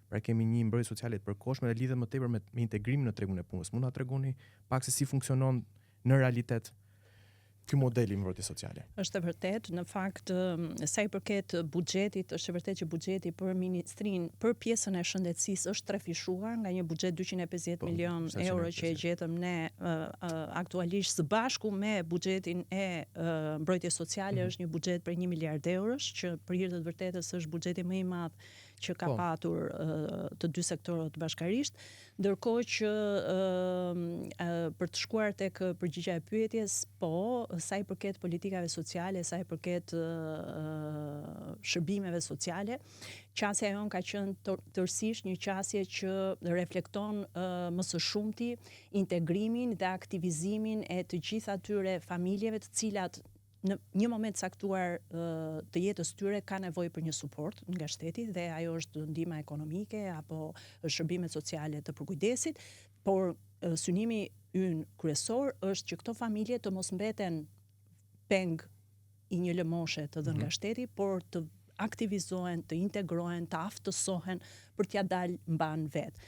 Pra kemi një mbrojtje sociale të përkohshme dhe lidhet më tepër me integrimin në tregun e punës. Mund na tregoni pak se si funksionon në realitet ky model i mbrojtjes sociale? Është e vërtet, në fakt, sa i përket buxhetit, është e vërtet që buxheti për ministrinë, për pjesën e shëndetësisë është trefishuar nga një buxhet 250 milion euro që e gjetëm ne aktualisht së bashku me buxhetin e mbrojtjes sociale është një buxhet për 1 miliard eurosh, që për hir të vërtetës është buxheti më i madh që ka patur të dy sektorët bashkarisht, ndërkohë që për të shkuar tek përgjigjja e pyetjes, po, sa i përket politikave sociale, sa i përket shërbimeve sociale, qasja jon ka qenë tërësisht një qasje që reflekton më së shumti integrimin dhe aktivizimin e të gjithë atyre familjeve të cilat në një moment caktuar të jetës tyre ka nevojë për një suport nga shteti dhe ajo është ndihma ekonomike apo shërbimet sociale të përkujdesit, por synimi ynë kryesor është që këto familje të mos mbeten peng i një lëmoshe të dhënë nga shteti, por të aktivizohen, të integrohen, të aftësohen për t'ja dalë mban vetë.